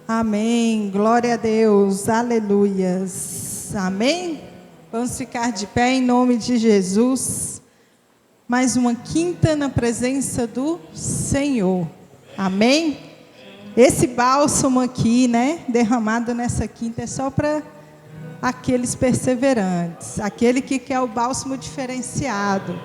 Amém, glória a Deus, aleluias, amém? Vamos ficar de pé em nome de Jesus. Mais uma quinta na presença do Senhor, amém? Esse bálsamo aqui, né, derramado nessa quinta é só para aqueles perseverantes, aquele que quer o bálsamo diferenciado,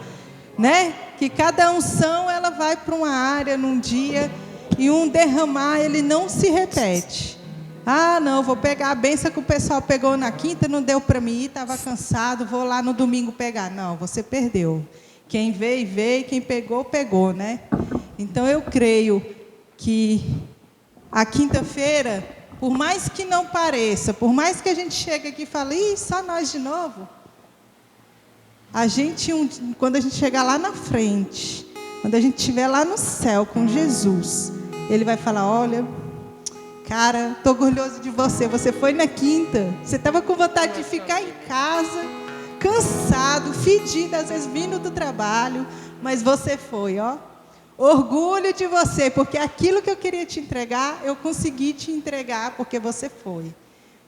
né? Que cada unção ela vai para uma área num dia e um derramar ele não se repete. Ah, não, vou pegar a bênção que o pessoal pegou na quinta, não deu para mim ir, estava cansado, vou lá no domingo pegar. Não, você perdeu. Quem veio, veio, quem pegou, pegou, né? Então eu creio que a quinta-feira, por mais que não pareça, por mais que a gente chegue aqui e fale, ih, só nós de novo, a gente, quando a gente chegar lá na frente, quando a gente estiver lá no céu com Jesus, Ele vai falar, olha, cara, estou orgulhoso de você, você foi na quinta, você estava com vontade de ficar em casa, cansado, fedido, às vezes vindo do trabalho, mas você foi, ó. Orgulho de você, porque aquilo que eu queria te entregar, eu consegui te entregar, porque você foi.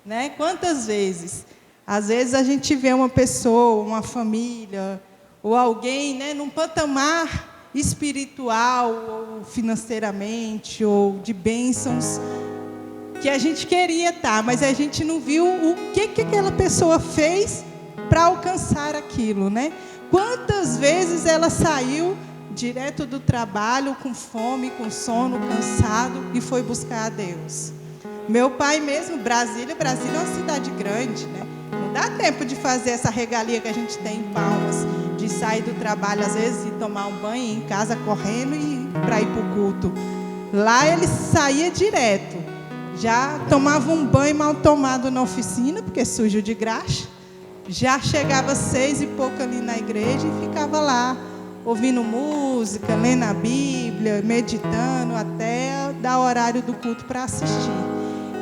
Né? Quantas vezes? Às vezes a gente vê uma pessoa, uma família, ou alguém, né, num patamar espiritual, ou financeiramente, ou de bênçãos, que a gente queria estar, mas a gente não viu o que aquela pessoa fez para alcançar aquilo. Né? Quantas vezes ela saiu direto do trabalho, com fome, com sono, cansado, e foi buscar a Deus. Meu pai mesmo, Brasília é uma cidade grande, né? Não dá tempo de fazer essa regalia que a gente tem em Palmas, de sair do trabalho, às vezes, e tomar um banho em casa, correndo, e para ir para o culto. Lá ele saía direto, já tomava um banho mal tomado na oficina, porque sujo de graxa, já chegava 6h pouco ali na igreja e ficava lá, ouvindo música, lendo a Bíblia, meditando, até dar o horário do culto para assistir.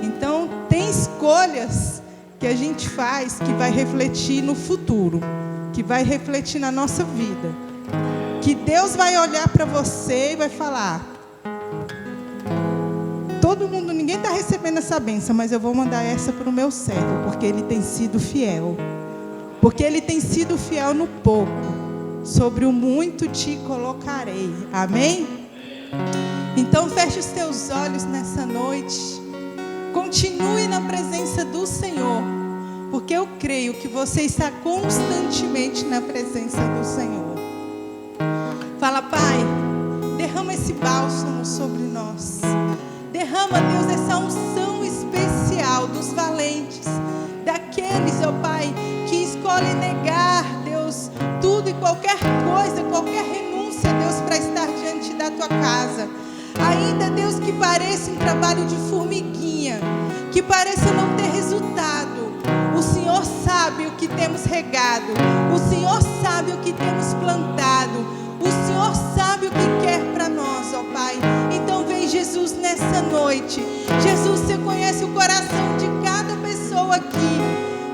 Então, tem escolhas que a gente faz que vai refletir no futuro, que vai refletir na nossa vida, que Deus vai olhar para você e vai falar, todo mundo, ninguém está recebendo essa bênção, mas eu vou mandar essa para o meu servo, porque ele tem sido fiel, porque ele tem sido fiel no pouco. Sobre o muito te colocarei. Amém? Então feche os teus olhos nessa noite. Continue na presença do Senhor. Porque eu creio que você está constantemente na presença do Senhor. Fala, Pai, derrama esse bálsamo sobre nós. Derrama, Deus, essa unção especial dos valentes. Daqueles, ó Pai, que escolhem negar, Deus, tudo e qualquer coisa, qualquer renúncia, Deus, para estar diante da tua casa. Ainda, Deus, que pareça um trabalho de formiguinha, que pareça não ter resultado. O Senhor sabe o que temos regado, o Senhor sabe o que temos plantado, o Senhor sabe o que quer para nós, ó Pai. Então vem, Jesus, nessa noite. Jesus, você conhece o coração de cada pessoa aqui.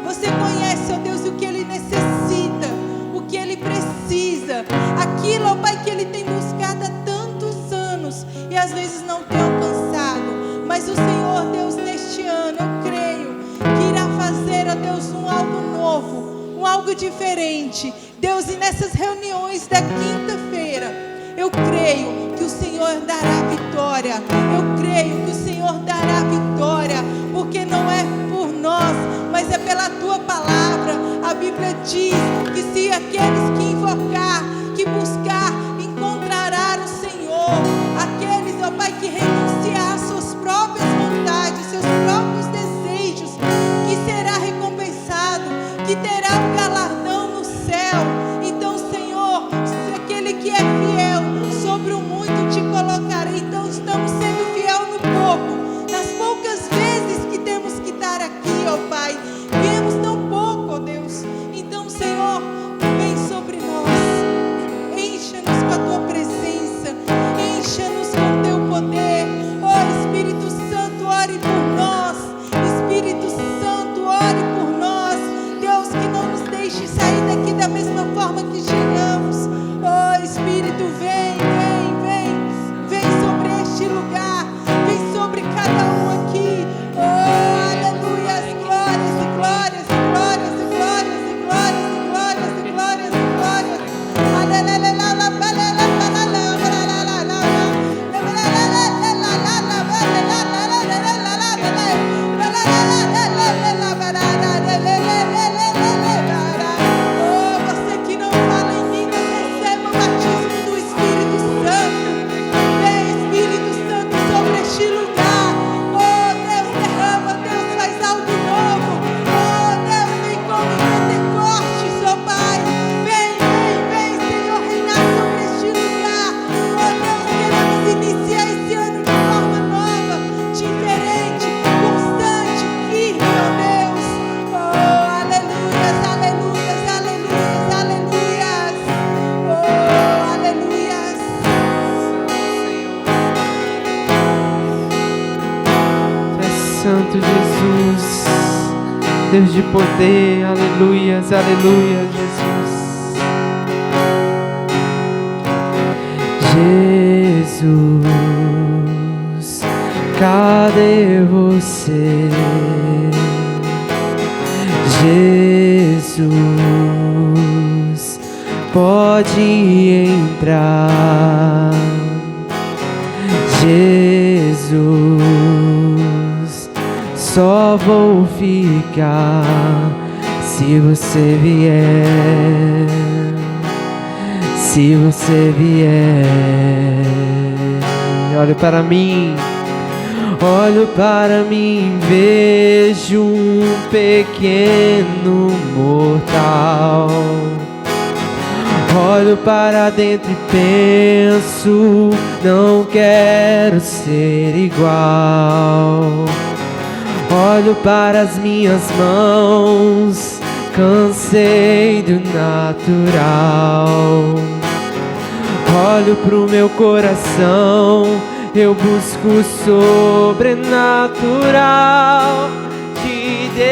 Você conhece, ó Deus, o que ele necessita, o que ele precisa, aquilo, ó Pai, que ele tem buscado há tantos anos e às vezes não tem alcançado. Mas o Senhor, Deus, neste ano, eu creio que irá fazer, ó Deus, algo novo, algo diferente. Deus, e nessas reuniões da quinta-feira, eu creio que o Senhor dará vitória. Eu creio que o Senhor dará vitória, porque não é por nós, mas é pela tua palavra. A Bíblia diz que se aqueles que invocar, que buscar, encontrará o Senhor. Aqueles, ó Pai, que renunciar às suas próprias vontades, seus próprios desejos, que será recompensado, que terá um galardão no céu. Então, Senhor, se aquele que é fiel sobre o muito te colocarei. Então estamos sendo fiel no pouco, nas poucas vezes que temos que estar aqui, ó Pai. Viemos tão pouco, ó Deus. Então, Senhor, vem sobre nós, encha-nos Santo Jesus, Deus de poder, aleluias, aleluia, Jesus. Jesus, cadê você? Jesus, pode entrar. Jesus, só vou ficar se você vier. Se você vier, olhe para mim. Olho para mim, vejo um pequeno mortal. Olho para dentro e penso, não quero ser igual. Olho para as minhas mãos, cansei do natural. Olho pro meu coração, eu busco o sobrenatural de Deus.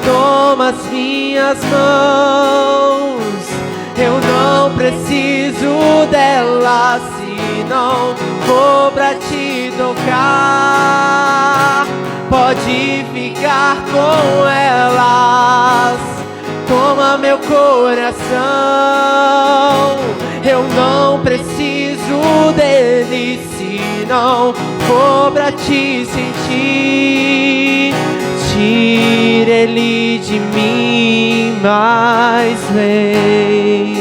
Toma as minhas mãos, eu não preciso delas, se não for pra te tocar. Pode ficar com elas. Toma meu coração, eu não preciso dele, se não for pra te sentir. Tira ele de mim, mas vem.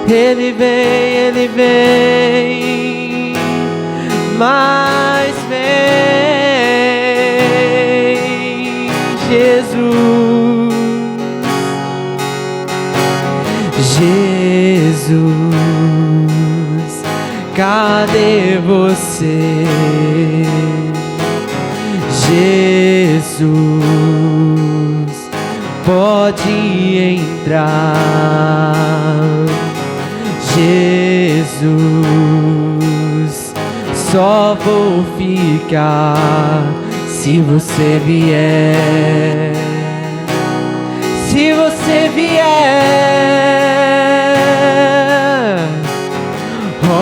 Ele vem, mas vem, Jesus. Jesus, cadê você? Jesus, pode entrar. Jesus, só vou ficar se você vier. Se você vier,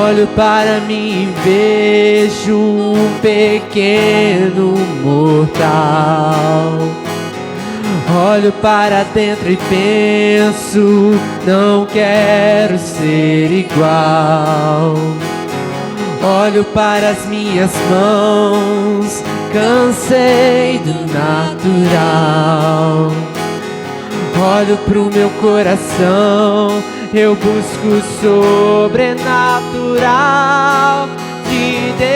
olho para mim e vejo um pequeno mortal. Olho para dentro e penso, não quero ser igual. Olho para as minhas mãos, cansei do natural. Olho pro meu coração, eu busco o sobrenatural de Deus.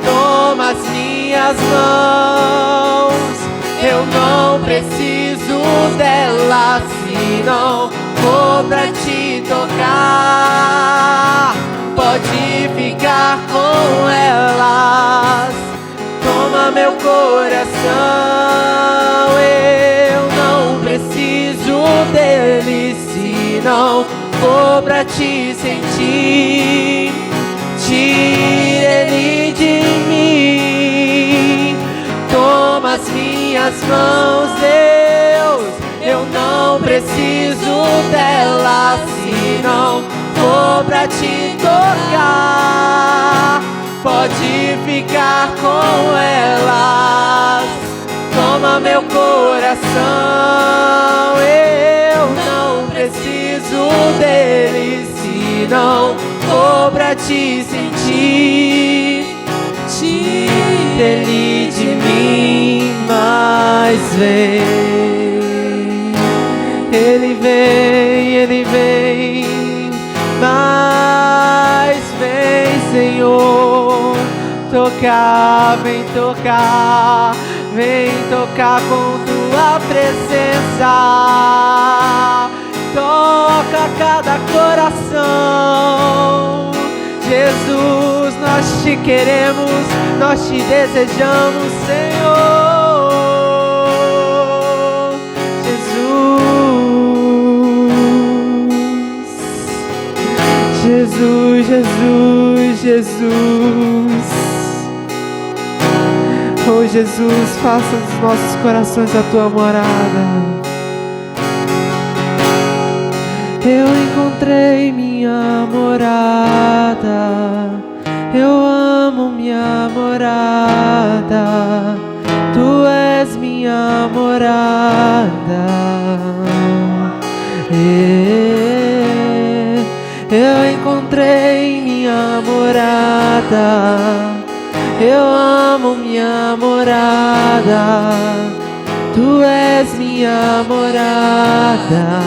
Toma as minhas mãos, eu não preciso delas, se não for pra te tocar. Pode ficar com elas. Toma meu coração, eu não preciso dele, se não for pra te sentir. Tira ele de mim. Toma as minhas mãos, Deus, eu não preciso delas, se não for pra te tocar. Pode ficar com elas. Toma meu coração, eu não preciso dele, se não for pra te sentir. Tira ele de mim, mas vem. Ele vem, mas vem, Senhor. Tocar, vem tocar com tua presença. Toca cada coração, Jesus. nós te queremos, nós te desejamos, Senhor. Jesus, Jesus, Jesus. Oh Jesus, faça dos nossos corações a tua morada. Eu encontrei minha morada, eu amo minha morada, tu és minha morada. Eu encontrei minha morada, eu amo minha morada, tu és minha morada.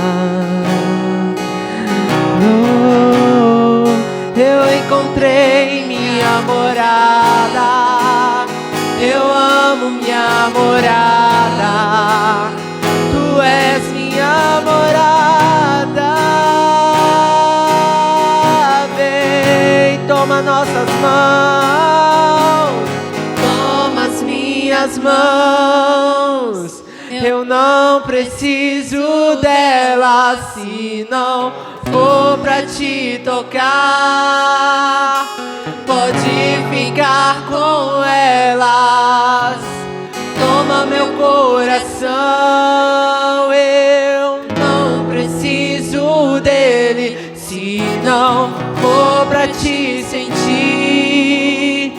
Oh, eu encontrei minha morada, eu amo minha morada, tu és minha morada. Vem, toma nossas mãos, toma as minhas mãos. Eu não preciso delas se não for pra te tocar. Pode ficar com elas, toma meu coração. Eu não preciso dele se não for pra te sentir.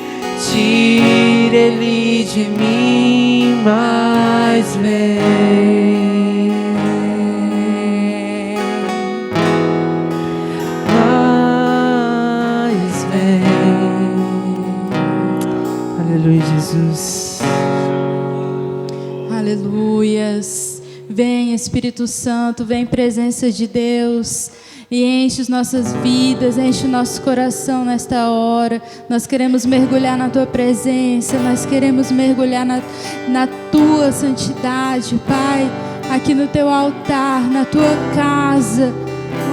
Tira ele de mim, mas vem, mas vem. Aleluia, Jesus. Aleluias. Vem, Espírito Santo, vem, presença de Deus, e enche as nossas vidas, enche o nosso coração nesta hora. Nós queremos mergulhar na Tua presença, nós queremos mergulhar na Tua santidade, Pai, aqui no Teu altar, na Tua casa,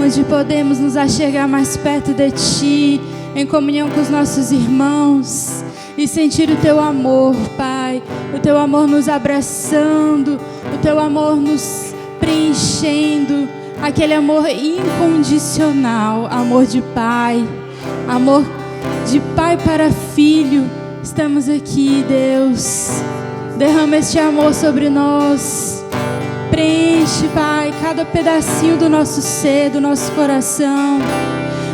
onde podemos nos achegar mais perto de Ti, em comunhão com os nossos irmãos, e sentir o Teu amor, Pai, o Teu amor nos abraçando, o Teu amor nos preenchendo, aquele amor incondicional, amor de pai para filho. Estamos aqui, Deus, derrama este amor sobre nós, preenche, Pai, cada pedacinho do nosso ser, do nosso coração.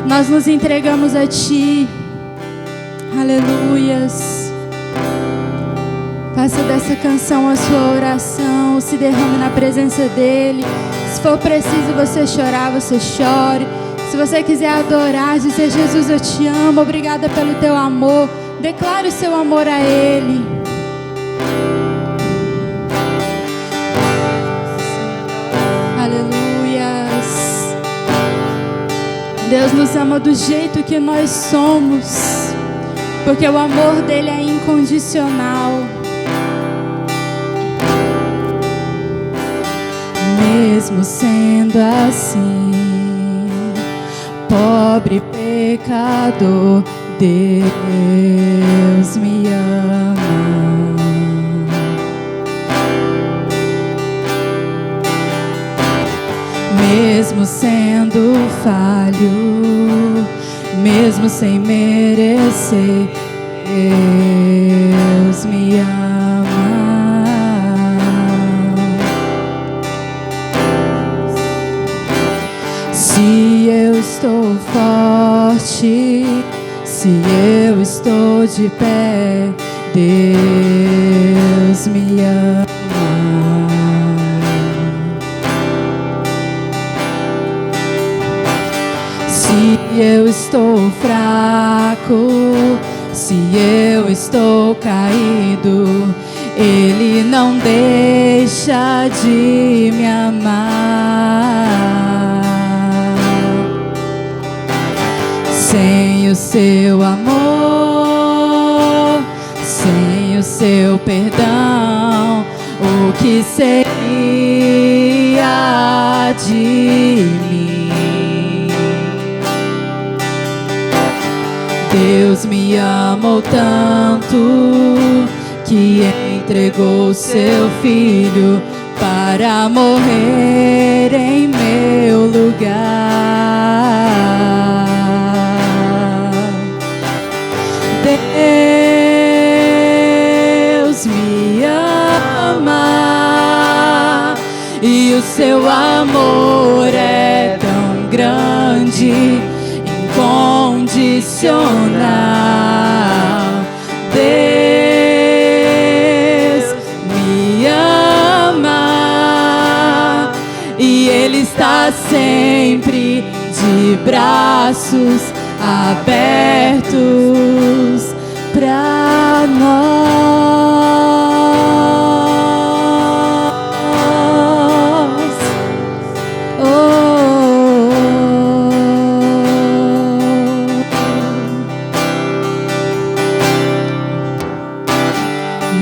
Nós nos entregamos a Ti. Aleluias. Faça dessa canção a sua oração, se derrame na presença dEle. Se for preciso você chorar, você chore. Se você quiser adorar, dizer: Jesus, eu te amo, obrigada pelo teu amor. Declare o seu amor a Ele. Aleluias. Deus nos ama do jeito que nós somos, porque o amor dele é incondicional. Mesmo sendo assim, pobre pecador, Deus me ama. Mesmo sendo falho, mesmo sem merecer, Deus me ama. Se eu estou forte, se eu estou de pé, Deus me ama. Se eu estou fraco, se eu estou caído, Ele não deixa de me amar. Sem o seu amor, sem o seu perdão, o que seria de mim? Deus me amou tanto que entregou seu filho para morrer em meu lugar. Deus me ama e o seu amor é tão grande, incondicional. Deus me ama e Ele está sempre de braços abertos para nós.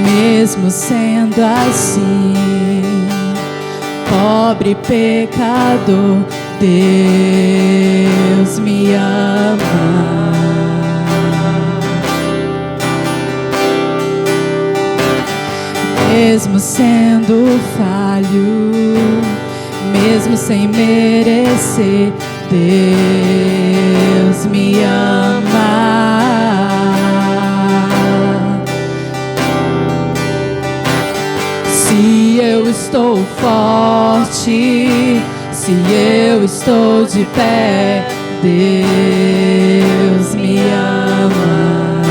Mesmo sendo assim, pobre pecador, Deus me ama. Mesmo sendo falho, mesmo sem merecer, Deus me ama. Se eu estou forte, se eu estou de pé, Deus me ama.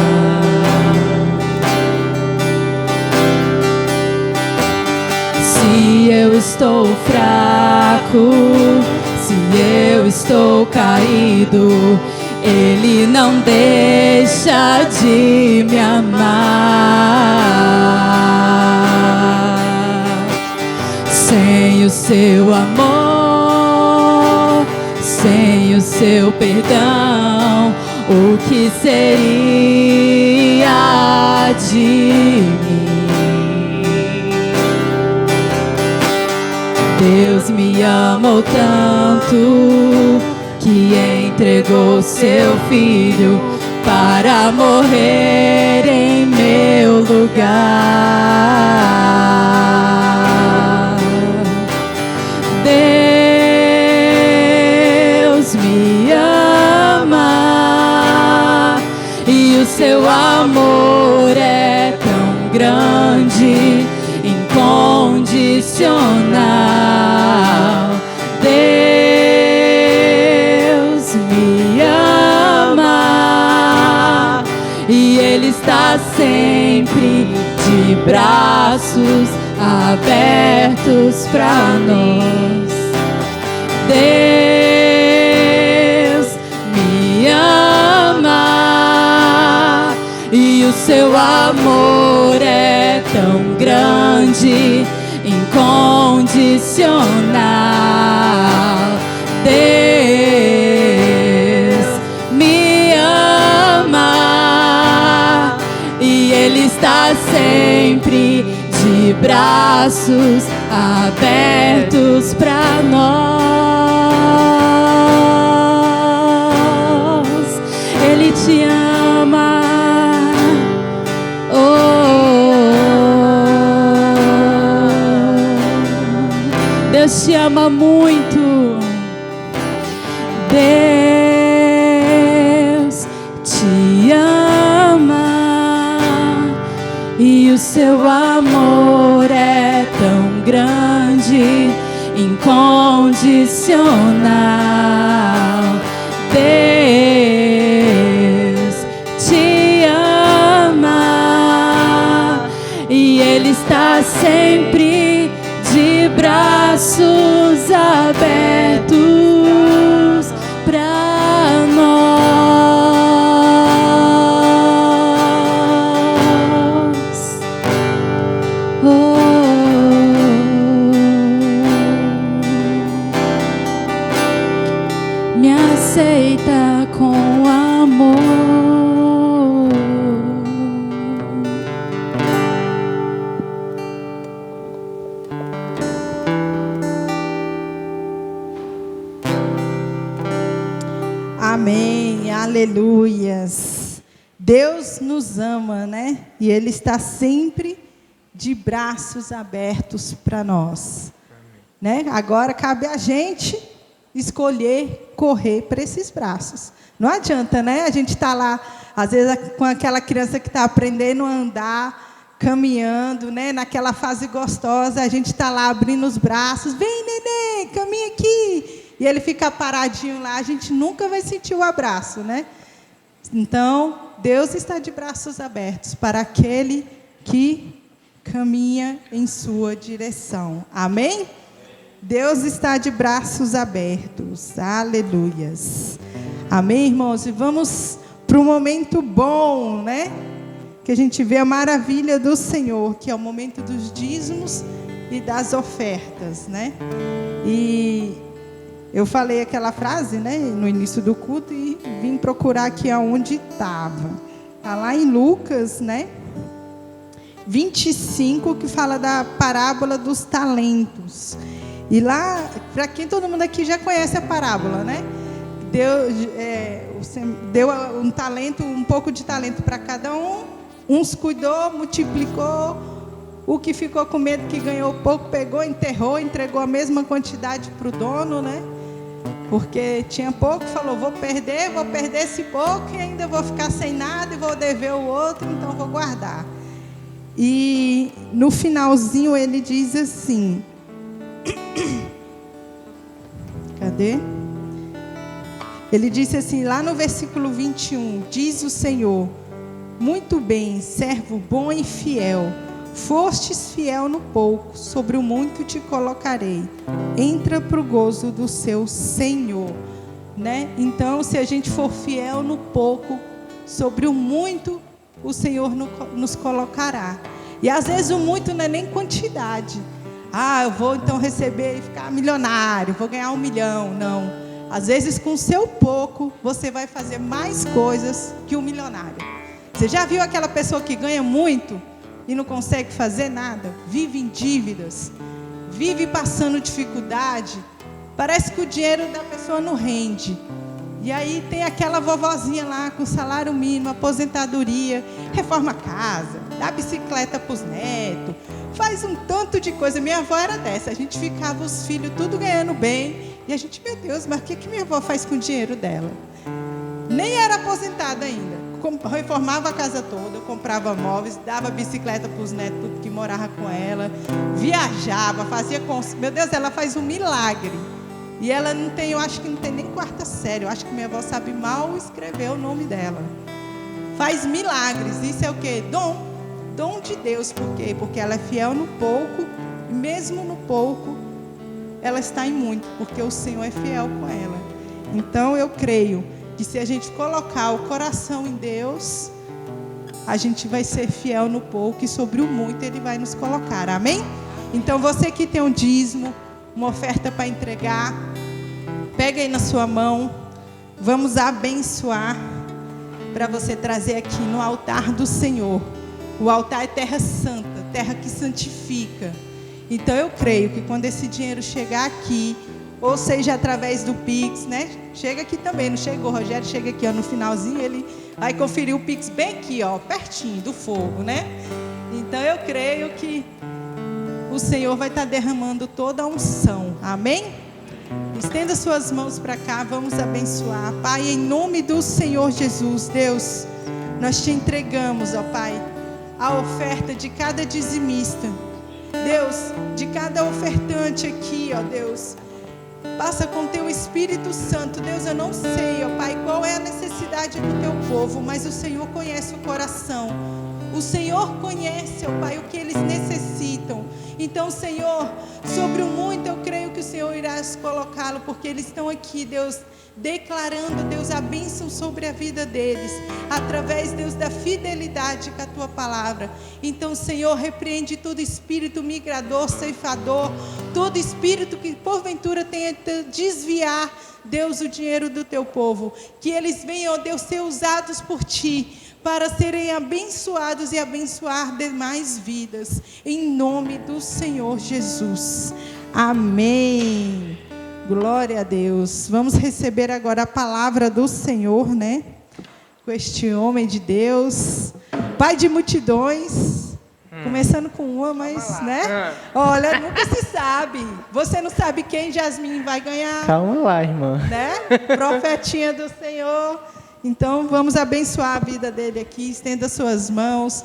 Se eu estou fraco, se eu estou caído, Ele não deixa de me amar. Sem o seu amor, sem o seu perdão, o que seria de mim? Deus me amou tanto que entregou seu filho para morrer em meu lugar. Deus me ama e o seu amor é tão grande, incondicional. Deus me ama e Ele está sempre de braços abertos para nós. Deus me ama e o seu amor é tão grande, incondicional. Deus me ama e Ele está sempre de braços abertos para nós. Ele te ama. Deus te ama muito. Deus te ama e o seu amor é tão grande, incondicional. Deus te ama e Ele está sempre de braços abertos para nós. Me aceita com amor. Amém, aleluias. Deus nos ama, né? E Ele está sempre de braços abertos para nós. Né? Agora cabe a gente escolher correr para esses braços. Não adianta, né? A gente está lá, às vezes, com aquela criança que está aprendendo a andar, caminhando, né? Naquela fase gostosa, a gente está lá abrindo os braços. Vem, neném, caminha aqui. E ele fica paradinho lá, a gente nunca vai sentir o abraço, né? Então, Deus está de braços abertos para aquele que caminha em sua direção. Amém? Deus está de braços abertos. Aleluias. Amém, irmãos? E vamos para um momento bom, né? Que a gente vê a maravilha do Senhor, que é o momento dos dízimos e das ofertas, né? E eu falei aquela frase, né, no início do culto e vim procurar aqui aonde estava. Está lá em Lucas, né? 25, que fala da parábola dos talentos. E lá, para quem todo mundo aqui já conhece a parábola, né? Deu um talento, um pouco de talento para cada um. Uns cuidou, multiplicou. O que ficou com medo que ganhou pouco, pegou, enterrou, entregou a mesma quantidade para o dono, né? Porque tinha pouco, falou, vou perder esse pouco e ainda vou ficar sem nada e vou dever o outro, então vou guardar. E no finalzinho ele diz assim... Cadê? Ele disse assim, lá no versículo 21, diz o Senhor, muito bem, servo bom e fiel, fostes fiel no pouco, sobre o muito te colocarei, entra para o gozo do seu Senhor, né? Então, se a gente for fiel no pouco, sobre o muito, o Senhor nos colocará. E às vezes o muito não é nem quantidade. Eu vou então receber e ficar milionário, vou ganhar 1 milhão. Não. Às vezes com o seu pouco, você vai fazer mais coisas que um milionário. Você já viu aquela pessoa que ganha muito e não consegue fazer nada? Vive em dívidas, vive passando dificuldade. Parece que o dinheiro da pessoa não rende. E aí tem aquela vovozinha lá com salário mínimo, aposentadoria, reforma a casa, dá bicicleta para os netos, faz um tanto de coisa. Minha avó era dessa, a gente ficava os filhos tudo ganhando bem, e a gente, meu Deus, mas o que minha avó faz com o dinheiro dela? Nem era aposentada ainda, reformava a casa toda, comprava móveis, dava bicicleta para os netos, tudo que morava com ela, viajava, fazia... Meu Deus, ela faz um milagre. E ela não tem, eu acho que não tem nem 4ª série. Eu acho que minha avó sabe mal escrever o nome dela. Faz milagres. Isso é o quê? Dom de Deus. Por quê? Porque ela é fiel no pouco. E mesmo no pouco, ela está em muito. Porque o Senhor é fiel com ela. Então eu creio que se a gente colocar o coração em Deus, a gente vai ser fiel no pouco. E sobre o muito Ele vai nos colocar. Amém? Então você que tem um dízimo, uma oferta para entregar, pega aí na sua mão, vamos abençoar, para você trazer aqui no altar do Senhor. O altar é terra santa, terra que santifica. Então eu creio que quando esse dinheiro chegar aqui, ou seja através do Pix, né? Chega aqui também, não chegou, o Rogério chega aqui, ó, no finalzinho, ele vai conferir o Pix bem aqui, ó, pertinho do fogo, né? Então eu creio que o Senhor vai estar derramando toda a unção. Amém? Estenda suas mãos para cá, vamos abençoar. Pai, em nome do Senhor Jesus, Deus, nós te entregamos, ó Pai, a oferta de cada dizimista. Deus, de cada ofertante aqui, ó Deus, passa com teu Espírito Santo. Deus, eu não sei, ó Pai, qual é a necessidade do teu povo, mas o Senhor conhece o coração. O Senhor conhece, ó Pai, o que eles necessitam. Então, Senhor, sobre o muito eu creio que o Senhor irá colocá-lo, porque eles estão aqui, Deus, declarando, Deus, a bênção sobre a vida deles, através, Deus, da fidelidade com a tua palavra. Então, Senhor, repreende todo espírito migrador, ceifador, todo espírito que porventura tenha de desviar, Deus, o dinheiro do teu povo, que eles venham, Deus, ser usados por ti, para serem abençoados e abençoar demais vidas, em nome do Senhor Jesus. Amém. Glória a Deus. Vamos receber agora a palavra do Senhor, né? com este homem de Deus, pai de multidões, começando com uma, mas, né? Olha, nunca se sabe. Você não sabe quem Jasmine vai ganhar. Calma lá, irmã. Né? Profetinha do Senhor. Então, vamos abençoar a vida dele aqui. Estenda suas mãos.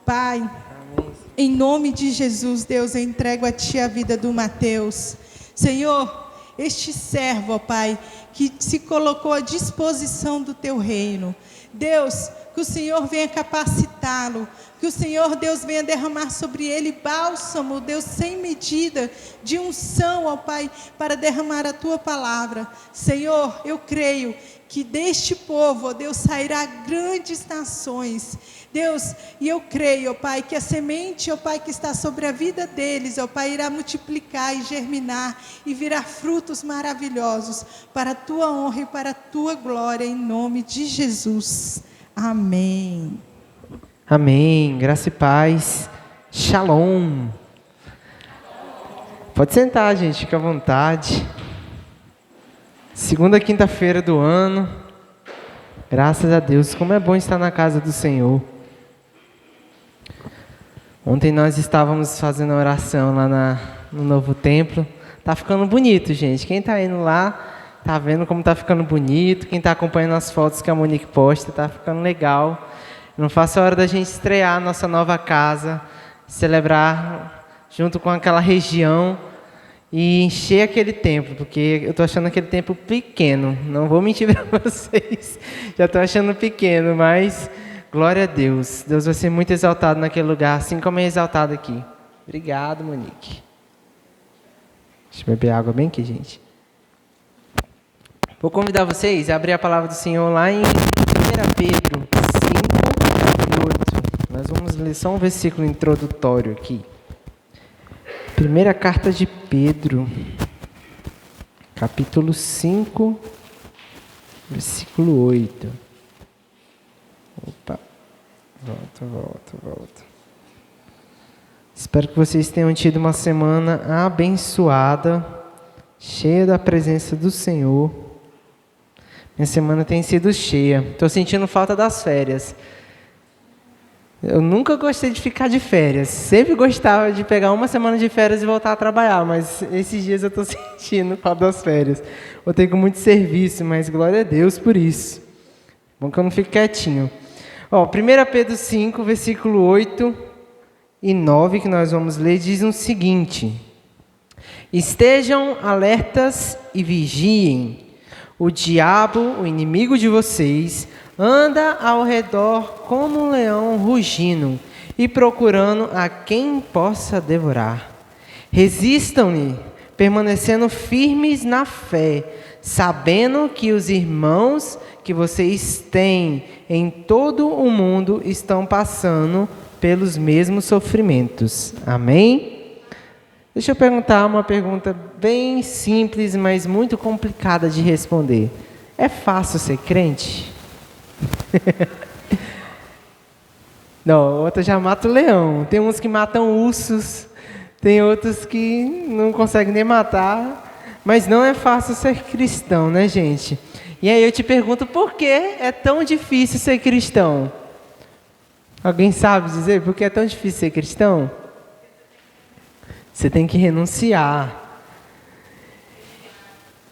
Pai, amém. Em nome de Jesus, Deus, eu entrego a Ti a vida do Mateus. Senhor, este servo, ó Pai, que se colocou à disposição do Teu reino. Deus, que o Senhor venha capacitá-lo, que o Senhor, Deus, venha derramar sobre ele bálsamo, Deus, sem medida, de unção, ó Pai, para derramar a Tua palavra. Senhor, eu creio que deste povo, ó Deus, sairá grandes nações. Deus, e eu creio, ó Pai, que a semente, ó Pai, que está sobre a vida deles, ó Pai, irá multiplicar e germinar e virar frutos maravilhosos para a Tua honra e para a Tua glória, em nome de Jesus. Amém. Amém. Graça e paz. Shalom. Pode sentar, gente, fica à vontade. Segunda quinta-feira do ano. Graças a Deus, como é bom estar na casa do Senhor. Ontem nós estávamos fazendo a oração lá no novo templo. Tá ficando bonito, gente. Quem está indo lá, tá vendo como tá ficando bonito. Quem está acompanhando as fotos que a Monique posta, tá ficando legal. Não faça a hora da gente estrear a nossa nova casa, celebrar junto com aquela região e encher aquele templo, porque eu estou achando aquele templo pequeno. Não vou mentir para vocês, já estou achando pequeno, mas glória a Deus. Deus vai ser muito exaltado naquele lugar, assim como é exaltado aqui. Obrigado, Monique. Deixa eu beber água bem aqui, gente. Vou convidar vocês a abrir a palavra do Senhor lá em 1 Pedro 5:8. Nós vamos ler só um versículo introdutório aqui. Primeira carta de Pedro, capítulo 5, versículo 8. Opa, volta. Espero que vocês tenham tido uma semana abençoada, cheia da presença do Senhor. Minha semana tem sido cheia. Estou sentindo falta das férias. Eu nunca gostei de ficar de férias. Sempre gostava de pegar uma semana de férias e voltar a trabalhar. Mas esses dias eu estou sentindo falta das férias. Eu tenho muito serviço, mas glória a Deus por isso. Bom que eu não fico quietinho. 1 Pedro 5, versículo 8 e 9, que nós vamos ler, diz o seguinte: estejam alertas e vigiem. O diabo, o inimigo de vocês, anda ao redor como um leão rugindo e procurando a quem possa devorar. Resistam-lhe, permanecendo firmes na fé, sabendo que os irmãos que vocês têm em todo o mundo estão passando pelos mesmos sofrimentos. Amém? Deixa eu perguntar uma pergunta bem simples, mas muito complicada de responder. É fácil ser crente? Não, outra já mata o leão. Tem uns que matam ursos, tem outros que não conseguem nem matar. Mas não é fácil ser cristão, né, gente? E aí eu te pergunto, por que é tão difícil ser cristão? Alguém sabe dizer por que é tão difícil ser cristão? Você tem que renunciar.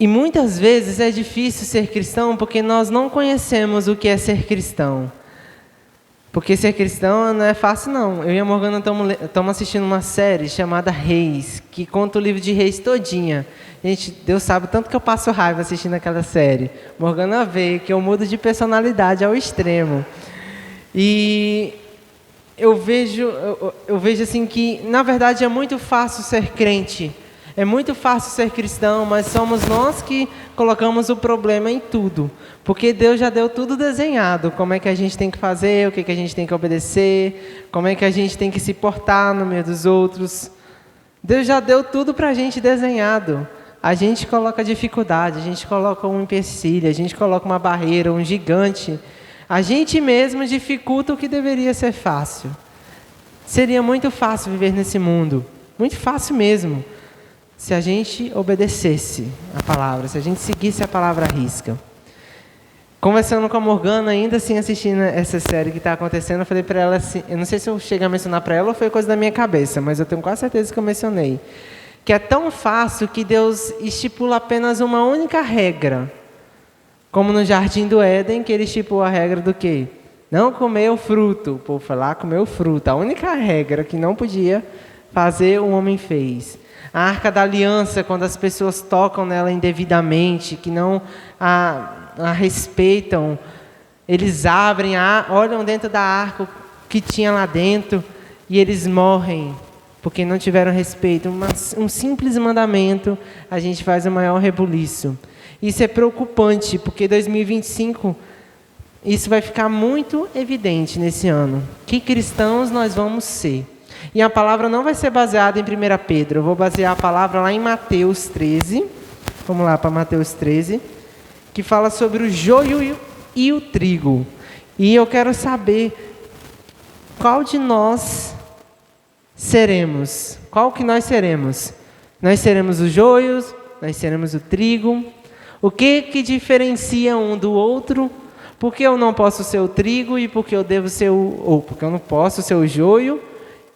E muitas vezes é difícil ser cristão porque nós não conhecemos o que é ser cristão. Porque ser cristão não é fácil, não. Eu e a Morgana estamos assistindo uma série chamada Reis, que conta o livro de Reis todinha. Gente, Deus sabe tanto que eu passo raiva assistindo aquela série. Morgana vê que eu mudo de personalidade ao extremo. E eu vejo assim que, na verdade, é muito fácil ser crente. É muito fácil ser cristão, mas somos nós que colocamos o problema em tudo. Porque Deus já deu tudo desenhado. Como é que a gente tem que fazer, o que a gente tem que obedecer, como é que a gente tem que se portar no meio dos outros. Deus já deu tudo para a gente desenhado. A gente coloca dificuldade, a gente coloca um empecilho, a gente coloca uma barreira, um gigante. A gente mesmo dificulta o que deveria ser fácil. Seria muito fácil viver nesse mundo. Muito fácil mesmo. Se a gente obedecesse a palavra, se a gente seguisse a palavra à risca. Conversando com a Morgana, ainda assim assistindo essa série que está acontecendo, eu falei para ela assim, eu não sei se eu cheguei a mencionar para ela ou foi coisa da minha cabeça, mas eu tenho quase certeza que eu mencionei, que é tão fácil que Deus estipula apenas uma única regra, como no Jardim do Éden, que ele estipulou a regra do quê? Não comer o fruto. O povo foi lá comer o fruto. A única regra que não podia fazer, o homem fez. A Arca da Aliança, quando as pessoas tocam nela indevidamente, que não a respeitam, eles abrem, olham dentro da arca o que tinha lá dentro e eles morrem, porque não tiveram respeito. Um simples mandamento, a gente faz o maior rebuliço. Isso é preocupante, porque 2025... isso vai ficar muito evidente nesse ano. Que cristãos nós vamos ser? E a palavra não vai ser baseada em 1 Pedro. Eu vou basear a palavra lá em Mateus 13. Vamos lá para Mateus 13. Que fala sobre o joio e o trigo. E eu quero saber qual de nós seremos. Qual que nós seremos? Nós seremos os joios? Nós seremos o trigo? O que diferencia um do outro? Porque eu não posso ser o trigo e porque eu devo ser porque eu não posso ser o joio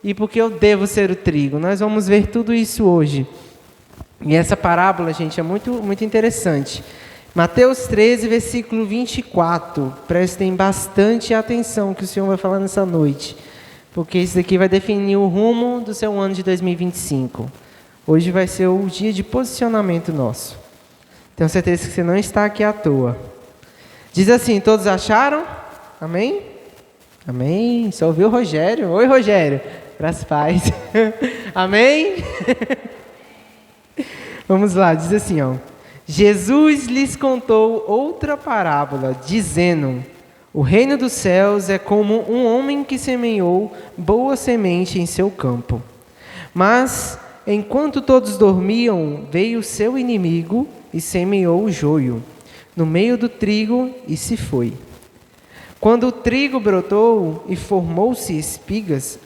e porque eu devo ser o trigo. Nós vamos ver tudo isso hoje. E essa parábola, gente, é muito, muito interessante. Mateus 13, versículo 24. Prestem bastante atenção que o Senhor vai falar nessa noite, porque isso daqui vai definir o rumo do seu ano de 2025. Hoje vai ser o dia de posicionamento nosso. Tenho certeza que você não está aqui à toa. Diz assim, todos acharam? Amém? Amém. Só ouviu o Rogério. Oi, Rogério. Pras paz. Amém? Vamos lá, diz assim, ó. Jesus lhes contou outra parábola, dizendo: o reino dos céus é como um homem que semeou boa semente em seu campo. Mas, enquanto todos dormiam, veio seu inimigo e semeou o joio no meio do trigo e se foi. Quando o trigo brotou e formou-se espigas,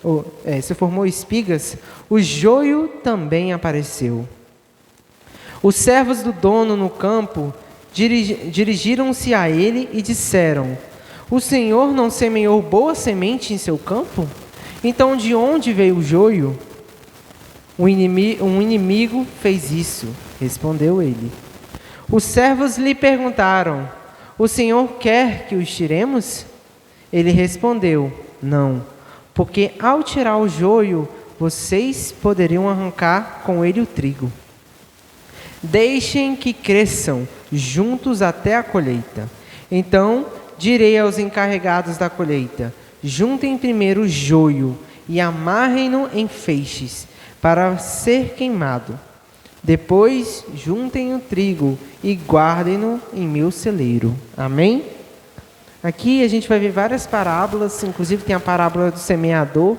o joio também apareceu. Os servos do dono no campo dirigiram-se a ele e disseram: o Senhor não semeou boa semente em seu campo? Então de onde veio o joio? Um inimigo fez isso, respondeu ele. Os servos lhe perguntaram: o Senhor quer que os tiremos? Ele respondeu: não, porque ao tirar o joio, vocês poderiam arrancar com ele o trigo. Deixem que cresçam juntos até a colheita. Então direi aos encarregados da colheita: juntem primeiro o joio e amarrem-no em feixes para ser queimado. Depois juntem o trigo e guardem-no em meu celeiro. Amém? Aqui a gente vai ver várias parábolas, inclusive tem a parábola do semeador,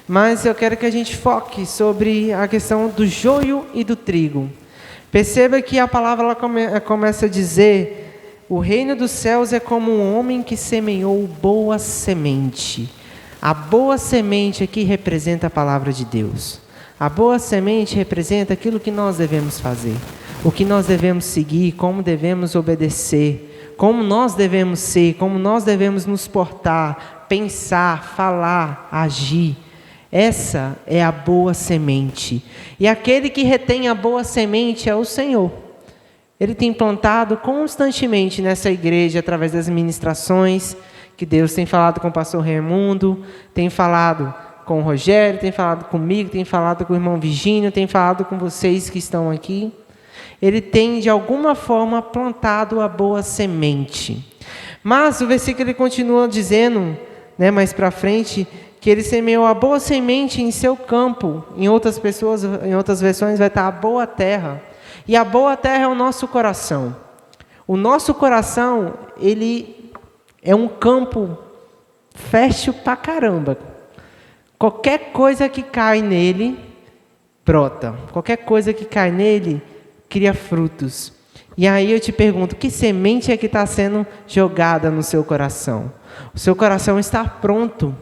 mas eu quero que a gente foque sobre a questão do joio e do trigo. Perceba que a palavra ela começa a dizer: o reino dos céus é como um homem que semeou boa semente. A boa semente aqui representa a palavra de Deus. A boa semente representa aquilo que nós devemos fazer, o que nós devemos seguir, como devemos obedecer, como nós devemos ser, como nós devemos nos portar, pensar, falar, agir. Essa é a boa semente. E aquele que retém a boa semente é o Senhor. Ele tem plantado constantemente nessa igreja, através das ministrações, que Deus tem falado com o pastor Raimundo, tem falado com o Rogério, tem falado comigo, tem falado com o irmão Virgínio, tem falado com vocês que estão aqui. Ele tem, de alguma forma, plantado a boa semente. Mas o versículo ele continua dizendo, mais para frente, que ele semeou a boa semente em seu campo. Em outras versões vai estar a boa terra. E a boa terra é o nosso coração. O nosso coração, ele é um campo fértil pra caramba. Qualquer coisa que cai nele, brota. Qualquer coisa que cai nele, cria frutos. E aí eu te pergunto, que semente é que está sendo jogada no seu coração? O seu coração está pronto.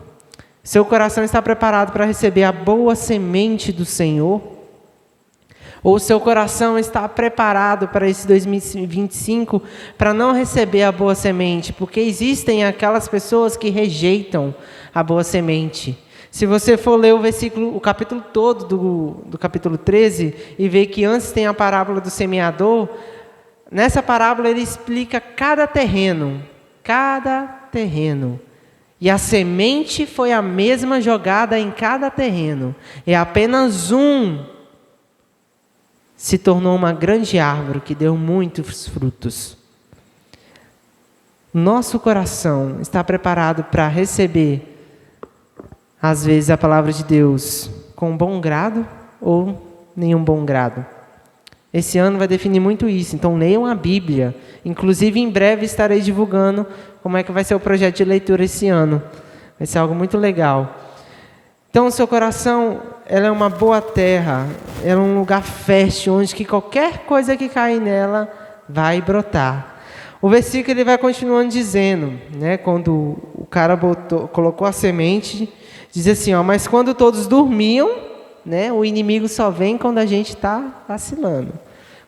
Seu coração está preparado para receber a boa semente do Senhor? Ou o seu coração está preparado para esse 2025 para não receber a boa semente? Porque existem aquelas pessoas que rejeitam a boa semente. Se você for ler o capítulo todo do capítulo 13 e ver que antes tem a parábola do semeador, nessa parábola ele explica cada terreno. E a semente foi a mesma jogada em cada terreno. E apenas um se tornou uma grande árvore que deu muitos frutos. Nosso coração está preparado para receber, às vezes, a palavra de Deus com bom grado ou nenhum bom grado. Esse ano vai definir muito isso, então leiam a Bíblia. Inclusive, em breve estarei divulgando como é que vai ser o projeto de leitura esse ano. Vai ser algo muito legal. Então, o seu coração, ela é uma boa terra, ela é um lugar fértil, onde que qualquer coisa que cair nela vai brotar. O versículo ele vai continuando dizendo, né, quando o cara colocou a semente, diz assim, mas quando todos dormiam, né, o inimigo só vem quando a gente está vacilando.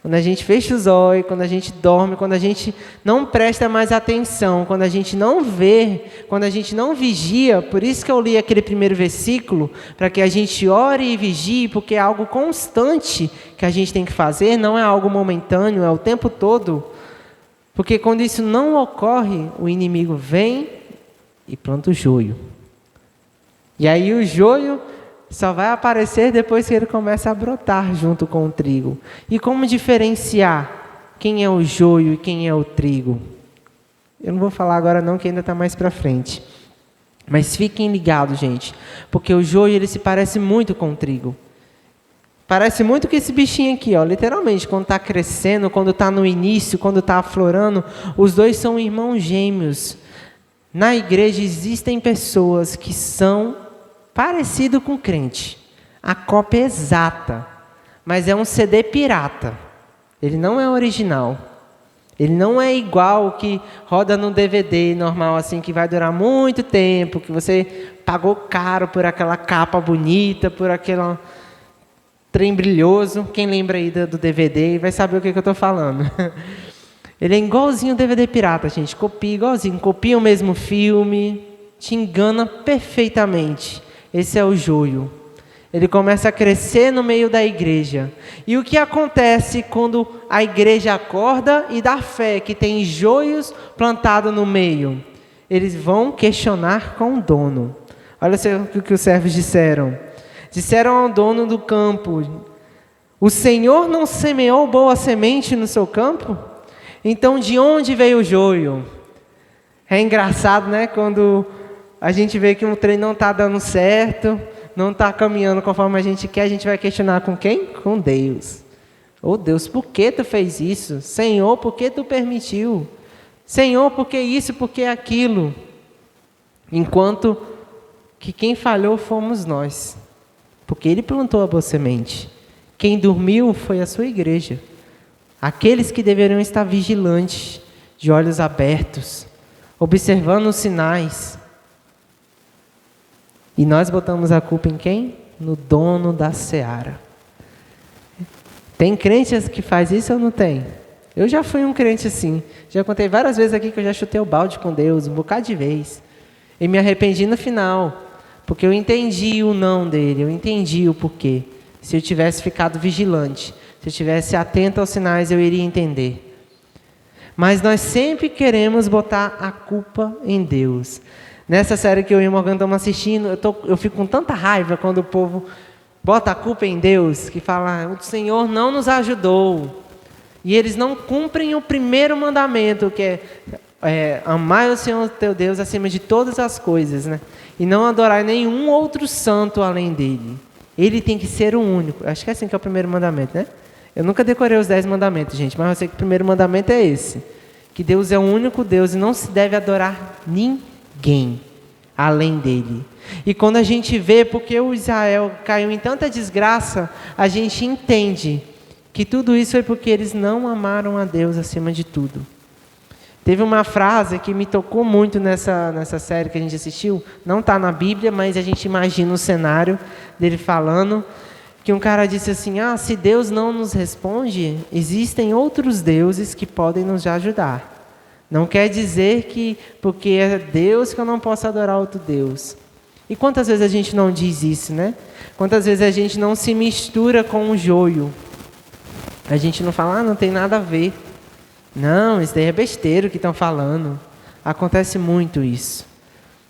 Quando a gente fecha os olhos, quando a gente dorme, quando a gente não presta mais atenção, quando a gente não vê, quando a gente não vigia. Por isso que eu li aquele primeiro versículo, para que a gente ore e vigie, porque é algo constante que a gente tem que fazer, não é algo momentâneo, é o tempo todo. Porque quando isso não ocorre, o inimigo vem e planta o joio. E aí o joio só vai aparecer depois que ele começa a brotar junto com o trigo. E como diferenciar quem é o joio e quem é o trigo? Eu não vou falar agora não, que ainda está mais para frente. Mas fiquem ligados, gente. Porque o joio ele se parece muito com o trigo. Parece muito com esse bichinho aqui, literalmente. Quando está crescendo, quando está no início, quando está aflorando. Os dois são irmãos gêmeos. Na igreja existem pessoas que são parecido com crente, a cópia exata, mas é um CD pirata, ele não é original, ele não é igual o que roda no DVD normal, assim, que vai durar muito tempo, que você pagou caro por aquela capa bonita, por aquele trem brilhoso. Quem lembra aí do DVD vai saber o que eu estou falando. Ele é igualzinho o DVD pirata, gente, copia igualzinho, copia o mesmo filme, te engana perfeitamente. Esse é o joio. Ele começa a crescer no meio da igreja. E o que acontece quando a igreja acorda e dá fé que tem joios plantados no meio? Eles vão questionar com o dono. Olha o que os servos disseram. Disseram ao dono do campo: o Senhor não semeou boa semente no seu campo? Então de onde veio o joio? É engraçado, né? Quando a gente vê que um trem não está dando certo, não está caminhando conforme a gente quer, a gente vai questionar com quem? Com Deus. Oh Deus, por que tu fez isso? Senhor, por que tu permitiu? Senhor, por que isso, por que aquilo? Enquanto que quem falhou fomos nós, porque Ele plantou a boa semente. Quem dormiu foi a sua igreja. Aqueles que deveriam estar vigilantes, de olhos abertos, observando os sinais. E nós botamos a culpa em quem? No dono da seara. Tem crentes que faz isso ou não tem? Eu já fui um crente assim. Já contei várias vezes aqui que eu já chutei o balde com Deus, um bocado de vez. E me arrependi no final. Porque eu entendi o não dele, eu entendi o porquê. Se eu tivesse ficado vigilante, se eu tivesse atento aos sinais, eu iria entender. Mas nós sempre queremos botar a culpa em Deus. Nessa série que eu e o Morgan estamos assistindo, eu fico com tanta raiva quando o povo bota a culpa em Deus, que fala, o Senhor não nos ajudou. E eles não cumprem o primeiro mandamento, que é amar o Senhor teu Deus acima de todas as coisas, né? E não adorar nenhum outro santo além dele. Ele tem que ser o único. Acho que é assim que é o primeiro mandamento, né? Eu nunca decorei os 10 mandamentos, gente, mas eu sei que o primeiro mandamento é esse. Que Deus é o único Deus e não se deve adorar ninguém além dele. E quando a gente vê porque o Israel caiu em tanta desgraça, a gente entende que tudo isso foi porque eles não amaram a Deus acima de tudo. Teve uma frase que me tocou muito nessa série que a gente assistiu, não está na Bíblia, mas a gente imagina o cenário dele falando que um cara disse assim, se Deus não nos responde, existem outros deuses que podem nos ajudar. Não quer dizer que, porque é Deus, que eu não posso adorar outro Deus. E quantas vezes a gente não diz isso, né? Quantas vezes a gente não se mistura com o joio? A gente não fala, não tem nada a ver. Não, isso daí é besteira que estão falando. Acontece muito isso.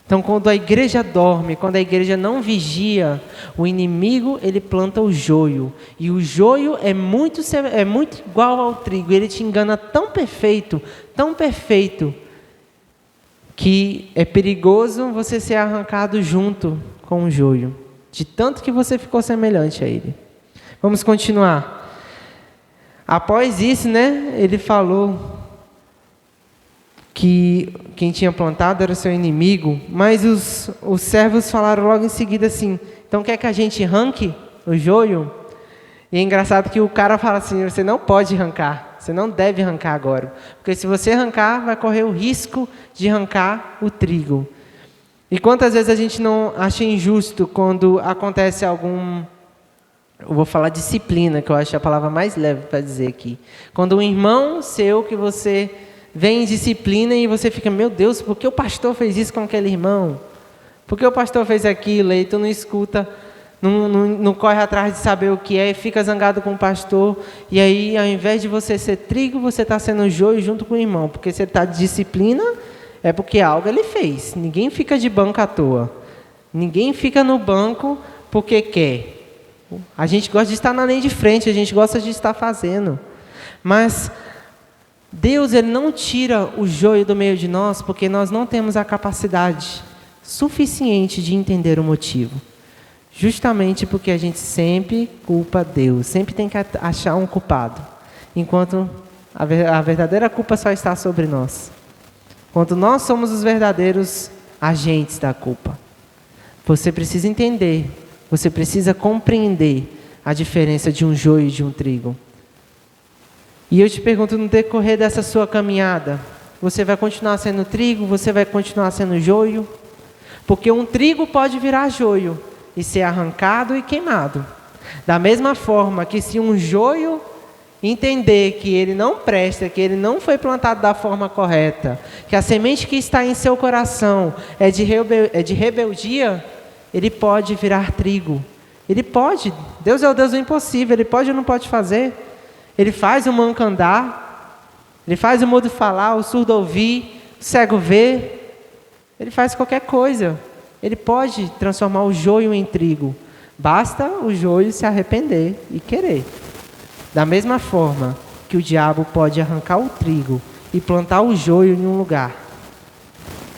Então, quando a igreja dorme, quando a igreja não vigia, o inimigo, ele planta o joio. E o joio é muito igual ao trigo. Ele te engana tão perfeito, que é perigoso você ser arrancado junto com o joio. De tanto que você ficou semelhante a ele. Vamos continuar. Após isso, né, ele falou que quem tinha plantado era o seu inimigo, mas os servos falaram logo em seguida assim, então quer que a gente arranque o joio? E é engraçado que o cara fala assim, você não pode arrancar, você não deve arrancar agora, porque se você arrancar, vai correr o risco de arrancar o trigo. E quantas vezes a gente não acha injusto quando acontece algum... Eu vou falar disciplina, que eu acho a palavra mais leve para dizer aqui. Quando um irmão seu que você vem em disciplina e você fica, meu Deus, por que o pastor fez isso com aquele irmão? Por que o pastor fez aquilo? E tu não escuta, não corre atrás de saber o que é e fica zangado com o pastor. E aí, ao invés de você ser trigo, você está sendo joio junto com o irmão. Porque se ele está de disciplina, é porque algo ele fez. Ninguém fica de banco à toa. Ninguém fica no banco porque quer. A gente gosta de estar na linha de frente, a gente gosta de estar fazendo. Mas Deus, ele não tira o joio do meio de nós porque nós não temos a capacidade suficiente de entender o motivo. Justamente porque a gente sempre culpa Deus, sempre tem que achar um culpado. Enquanto a verdadeira culpa só está sobre nós. Enquanto nós somos os verdadeiros agentes da culpa. Você precisa entender. Você precisa compreender a diferença de um joio e de um trigo. E eu te pergunto, no decorrer dessa sua caminhada, você vai continuar sendo trigo? Você vai continuar sendo joio? Porque um trigo pode virar joio e ser arrancado e queimado. Da mesma forma que se um joio entender que ele não presta, que ele não foi plantado da forma correta, que a semente que está em seu coração é de rebeldia, ele pode virar trigo. Ele pode. Deus é o Deus do impossível. Ele pode ou não pode fazer. Ele faz o manco andar. Ele faz o mudo falar, o surdo ouvir, o cego ver. Ele faz qualquer coisa. Ele pode transformar o joio em trigo. Basta o joio se arrepender e querer. Da mesma forma que o diabo pode arrancar o trigo e plantar o joio em um lugar.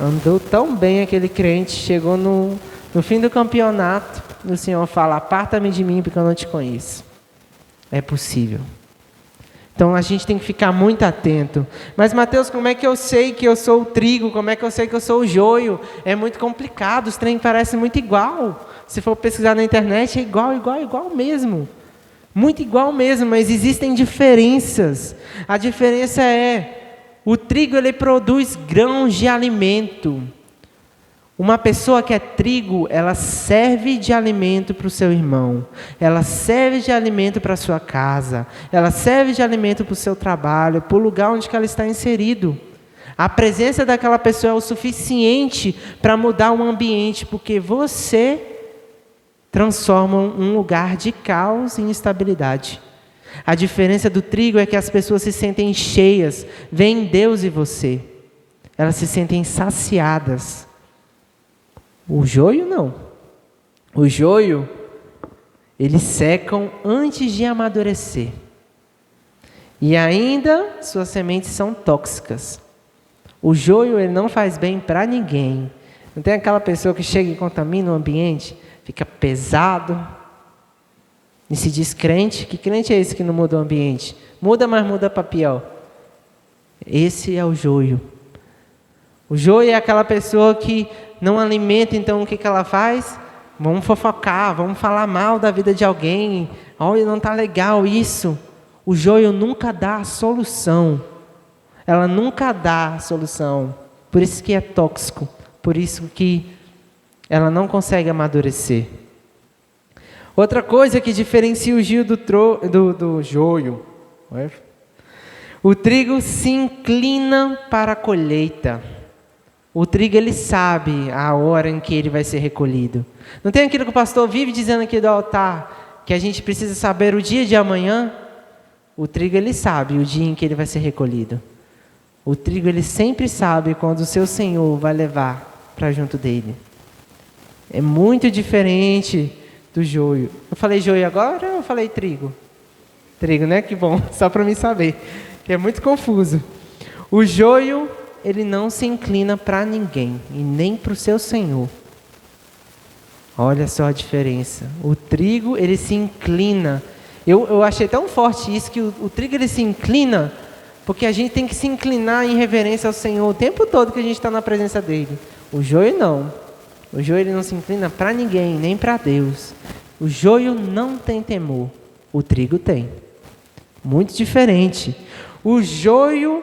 Andou tão bem aquele crente, chegou no fim do campeonato, o Senhor fala, aparta-me de mim porque eu não te conheço. É possível. Então a gente tem que ficar muito atento. Mas Mateus, como é que eu sei que eu sou o trigo? Como é que eu sei que eu sou o joio? É muito complicado, os trem parecem muito igual. Se for pesquisar na internet, é igual mesmo. Muito igual mesmo, mas existem diferenças. A diferença é, o trigo ele produz grãos de alimento. Uma pessoa que é trigo, ela serve de alimento para o seu irmão, ela serve de alimento para a sua casa, ela serve de alimento para o seu trabalho, para o lugar onde ela está inserido. A presença daquela pessoa é o suficiente para mudar um ambiente, porque você transforma um lugar de caos em instabilidade. A diferença do trigo é que as pessoas se sentem cheias, veem Deus e você, elas se sentem saciadas. O joio não. O joio, eles secam antes de amadurecer. E ainda, suas sementes são tóxicas. O joio, ele não faz bem para ninguém. Não tem aquela pessoa que chega e contamina o ambiente, fica pesado, e se diz crente. Que crente é esse que não muda o ambiente? Muda, mas muda para pior. Esse é o joio. O joio é aquela pessoa que não alimenta, então o que ela faz? Vamos fofocar, vamos falar mal da vida de alguém. Olha, não está legal isso. O joio nunca dá a solução. Ela nunca dá a solução. Por isso que é tóxico. Por isso que ela não consegue amadurecer. Outra coisa que diferencia o joio do joio. O trigo se inclina para a colheita. O trigo, ele sabe a hora em que ele vai ser recolhido. Não tem aquilo que o pastor vive dizendo aqui do altar, que a gente precisa saber o dia de amanhã? O trigo, ele sabe o dia em que ele vai ser recolhido. O trigo, ele sempre sabe quando o seu Senhor vai levar para junto dele. É muito diferente do joio. Eu falei joio agora ou eu falei trigo? Trigo, né? Que bom, só para mim saber, que é muito confuso. O joio, ele não se inclina para ninguém, e nem para o seu Senhor. Olha só a diferença. O trigo, ele se inclina. Eu achei tão forte isso, que o trigo, ele se inclina, porque a gente tem que se inclinar em reverência ao Senhor o tempo todo que a gente está na presença dele. O joio não. O joio, ele não se inclina para ninguém, nem para Deus. O joio não tem temor. O trigo tem. Muito diferente. O joio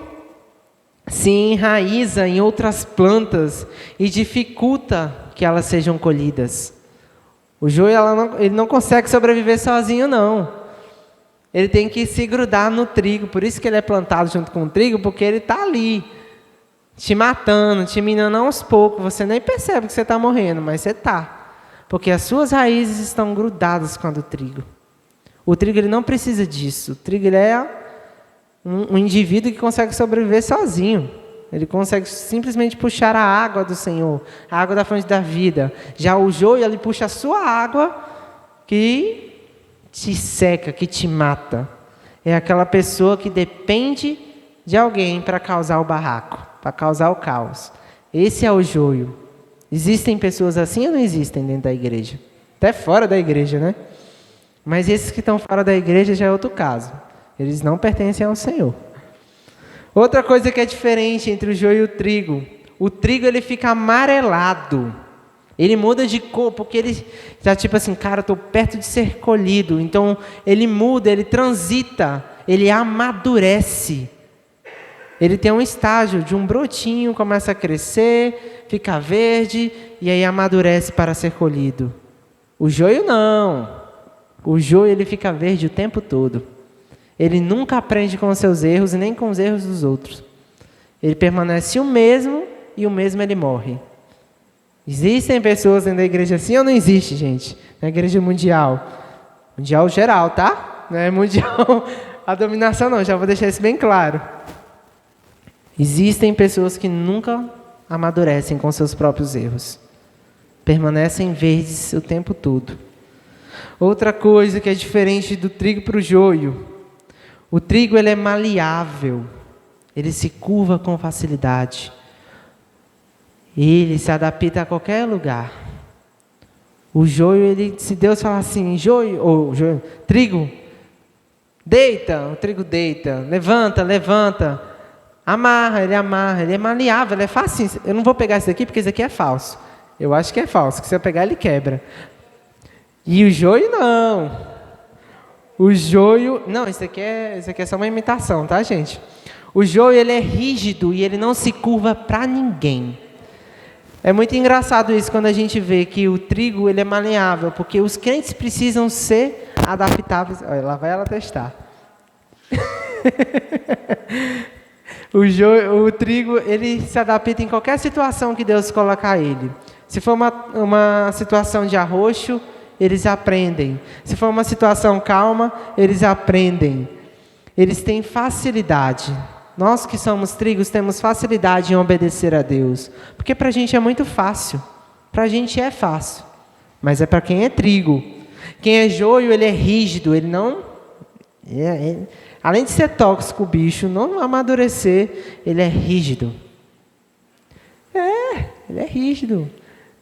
se enraiza em outras plantas e dificulta que elas sejam colhidas. O joio, ele não consegue sobreviver sozinho, não. Ele tem que se grudar no trigo. Por isso que ele é plantado junto com o trigo, porque ele está ali, te matando, te minando aos poucos. Você nem percebe que você está morrendo, mas você está. Porque as suas raízes estão grudadas com a do trigo. O trigo, ele não precisa disso. O trigo, ele é um indivíduo que consegue sobreviver sozinho. Ele consegue simplesmente puxar a água do Senhor, a água da fonte da vida. Já o joio, ele puxa a sua água que te seca, que te mata. É aquela pessoa que depende de alguém para causar o barraco, para causar o caos. Esse é o joio. Existem pessoas assim ou não existem dentro da igreja? Até fora da igreja, né? Mas esses que estão fora da igreja já é outro caso. Eles não pertencem ao Senhor. Outra coisa que é diferente entre o joio e o trigo. O trigo, ele fica amarelado. Ele muda de cor, porque ele já tipo assim, cara, eu estou perto de ser colhido. Então, ele muda, ele transita, ele amadurece. Ele tem um estágio de um brotinho, começa a crescer, fica verde, e aí amadurece para ser colhido. O joio não. O joio, ele fica verde o tempo todo. Ele nunca aprende com os seus erros e nem com os erros dos outros. Ele permanece o mesmo e o mesmo ele morre. Existem pessoas dentro da igreja assim ou não existe, gente? Na igreja mundial. Mundial geral, tá? Não é mundial a dominação não, já vou deixar isso bem claro. Existem pessoas que nunca amadurecem com seus próprios erros. Permanecem verdes o tempo todo. Outra coisa que é diferente do trigo para o joio. O trigo, ele é maleável. Ele se curva com facilidade. Ele se adapta a qualquer lugar. O joio, ele, se Deus falar assim, trigo, deita, o trigo deita, levanta, amarra, ele é maleável, ele é fácil. Eu não vou pegar esse daqui porque esse aqui é falso. Eu acho que é falso, que se eu pegar ele quebra. E o joio não. O joio, não, isso aqui é só uma imitação, tá, gente? O joio, ele é rígido e ele não se curva para ninguém. É muito engraçado isso quando a gente vê que o trigo, ele é maleável, porque os crentes precisam ser adaptáveis. Olha, lá vai ela testar. O trigo, ele se adapta em qualquer situação que Deus colocar ele. Se for uma situação de arroxo, eles aprendem. Se for uma situação calma, eles aprendem. Eles têm facilidade. Nós que somos trigos temos facilidade em obedecer a Deus. Porque para a gente é muito fácil. Para a gente é fácil. Mas é para quem é trigo. Quem é joio, ele é rígido. Ele não... além de ser tóxico, o bicho, não amadurecer, ele é rígido. Ele é rígido.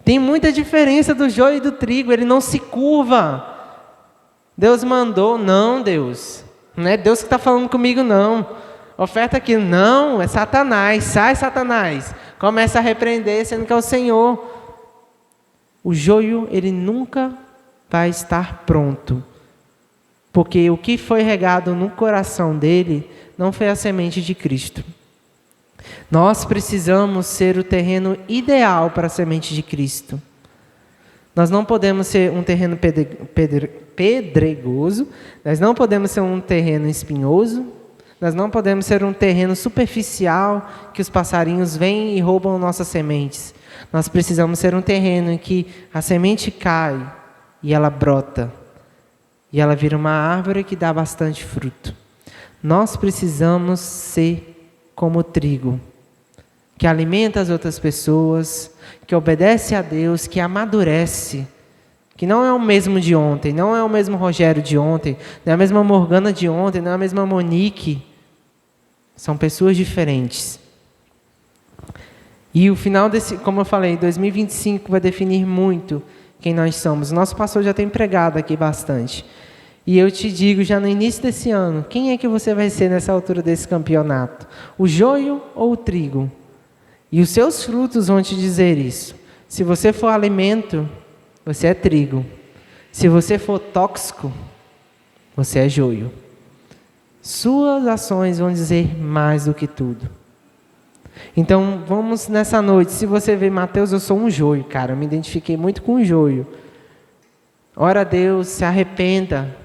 Tem muita diferença do joio e do trigo. Ele não se curva. Deus mandou. Não, Deus. Não é Deus que está falando comigo, não. Oferta aqui. Não, é Satanás. Sai, Satanás. Começa a repreender, sendo que é o Senhor. O joio, ele nunca vai estar pronto. Porque o que foi regado no coração dele não foi a semente de Cristo. Nós precisamos ser o terreno ideal para a semente de Cristo. Nós não podemos ser um terreno pedregoso, nós não podemos ser um terreno espinhoso, nós não podemos ser um terreno superficial que os passarinhos vêm e roubam nossas sementes. Nós precisamos ser um terreno em que a semente cai e ela brota. E ela vira uma árvore que dá bastante fruto. Nós precisamos ser como o trigo, que alimenta as outras pessoas, que obedece a Deus, que amadurece, que não é o mesmo de ontem, não é o mesmo Rogério de ontem, não é a mesma Morgana de ontem, não é a mesma Monique. São pessoas diferentes. E o final desse, como eu falei, 2025 vai definir muito quem nós somos. Nosso pastor já tem pregado aqui bastante. E eu te digo, já no início desse ano, quem é que você vai ser nessa altura desse campeonato? O joio ou o trigo? E os seus frutos vão te dizer isso. Se você for alimento, você é trigo. Se você for tóxico, você é joio. Suas ações vão dizer mais do que tudo. Então, vamos nessa noite. Se você vê Mateus, eu sou um joio, cara. Eu me identifiquei muito com o joio. Ora a Deus, se arrependa.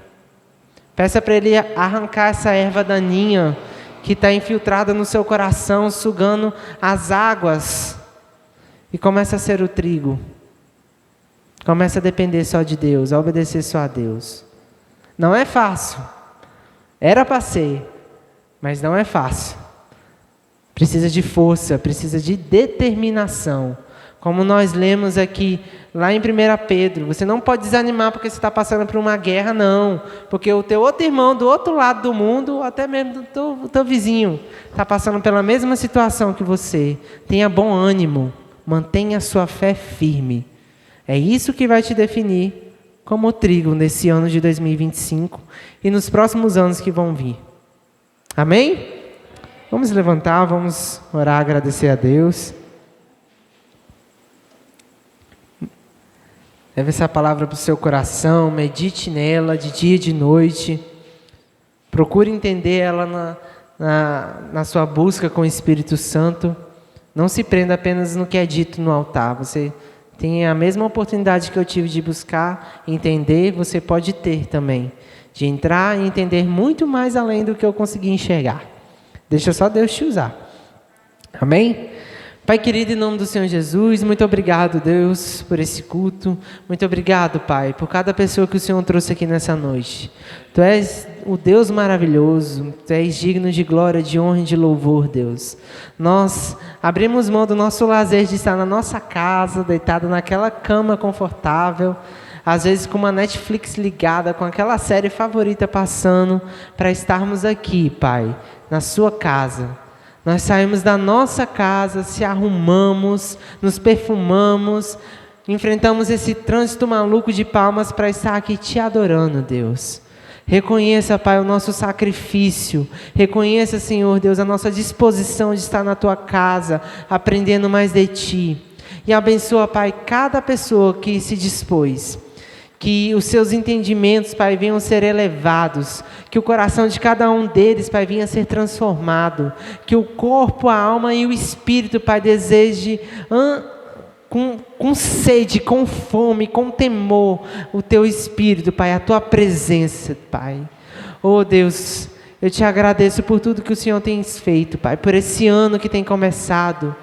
Peça para Ele arrancar essa erva daninha que está infiltrada no seu coração, sugando as águas. E começa a ser o trigo. Começa a depender só de Deus, a obedecer só a Deus. Não é fácil. Era para ser, mas não é fácil. Precisa de força, precisa de determinação. Como nós lemos aqui, lá em 1 Pedro, você não pode desanimar porque você está passando por uma guerra, não. Porque o teu outro irmão do outro lado do mundo, ou até mesmo do teu vizinho, está passando pela mesma situação que você. Tenha bom ânimo, mantenha a sua fé firme. É isso que vai te definir como trigo nesse ano de 2025 e nos próximos anos que vão vir. Amém? Vamos levantar, vamos orar, agradecer a Deus. Leve essa palavra para o seu coração, medite nela de dia e de noite. Procure entender ela na sua busca com o Espírito Santo. Não se prenda apenas no que é dito no altar. Você tem a mesma oportunidade que eu tive de buscar, entender, você pode ter também. De entrar e entender muito mais além do que eu consegui enxergar. Deixa só Deus te usar. Amém? Pai querido, em nome do Senhor Jesus, muito obrigado, Deus, por esse culto. Muito obrigado, Pai, por cada pessoa que o Senhor trouxe aqui nessa noite. Tu és o Deus maravilhoso, Tu és digno de glória, de honra e de louvor, Deus. Nós abrimos mão do nosso lazer de estar na nossa casa, deitado naquela cama confortável, às vezes com uma Netflix ligada, com aquela série favorita passando, para estarmos aqui, Pai, na sua casa. Nós saímos da nossa casa, se arrumamos, nos perfumamos, enfrentamos esse trânsito maluco de palmas para estar aqui te adorando, Deus. Reconheça, Pai, o nosso sacrifício. Reconheça, Senhor Deus, a nossa disposição de estar na Tua casa, aprendendo mais de Ti. E abençoa, Pai, cada pessoa que se dispôs. Que os seus entendimentos, Pai, venham ser elevados. Que o coração de cada um deles, Pai, venha ser transformado. Que o corpo, a alma e o espírito, Pai, deseje com sede, com fome, com temor, o Teu Espírito, Pai, a Tua presença, Pai. Oh, Deus, eu Te agradeço por tudo que o Senhor tem feito, Pai, por esse ano que tem começado.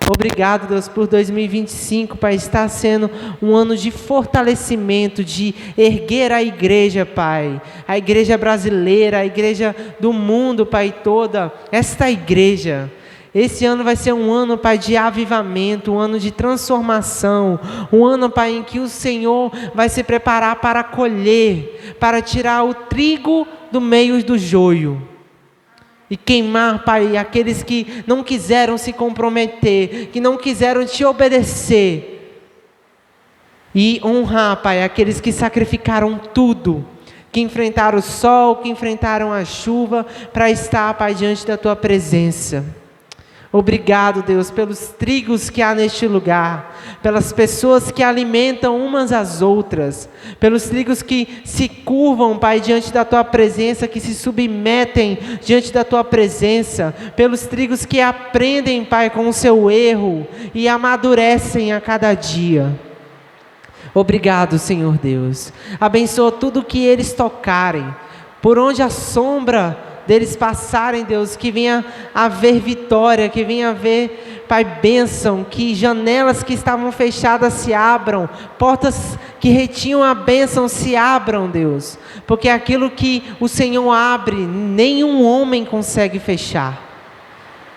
Obrigado, Deus, por 2025, Pai, está sendo um ano de fortalecimento, de erguer a igreja, Pai, a igreja brasileira, a igreja do mundo, Pai, toda, esta igreja. Esse ano vai ser um ano, Pai, de avivamento, um ano de transformação, um ano, Pai, em que o Senhor vai se preparar para colher, para tirar o trigo do meio do joio. E queimar, Pai, aqueles que não quiseram se comprometer, que não quiseram Te obedecer. E honrar, Pai, aqueles que sacrificaram tudo, que enfrentaram o sol, que enfrentaram a chuva, para estar, Pai, diante da Tua presença. Obrigado, Deus, pelos trigos que há neste lugar, pelas pessoas que alimentam umas às outras, pelos trigos que se curvam, Pai, diante da Tua presença, que se submetem diante da Tua presença, pelos trigos que aprendem, Pai, com o seu erro e amadurecem a cada dia. Obrigado, Senhor Deus. Abençoa tudo que eles tocarem, por onde a sombra deles passarem, Deus, que venha haver vitória, que venha haver, Pai, bênção, que janelas que estavam fechadas se abram, portas que retinham a bênção se abram, Deus, porque aquilo que o Senhor abre, nenhum homem consegue fechar.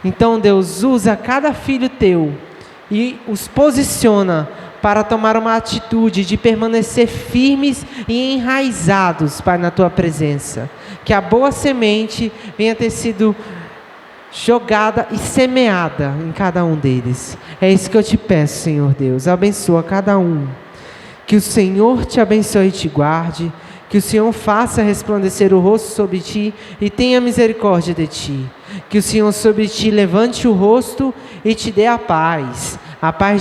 Então, Deus, usa cada filho teu e os posiciona para tomar uma atitude de permanecer firmes e enraizados, Pai, na Tua presença. Que a boa semente venha ter sido jogada e semeada em cada um deles. É isso que eu te peço, Senhor Deus. Abençoa cada um. Que o Senhor te abençoe e te guarde. Que o Senhor faça resplandecer o rosto sobre ti e tenha misericórdia de ti. Que o Senhor sobre ti levante o rosto e te dê a paz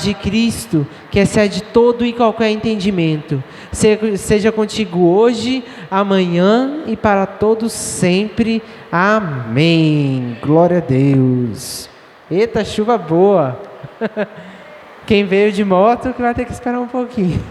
de Cristo, que excede todo e qualquer entendimento. Seja contigo hoje, amanhã e para todos sempre. Amém. Glória a Deus. Eita, chuva boa. Quem veio de moto que vai ter que esperar um pouquinho.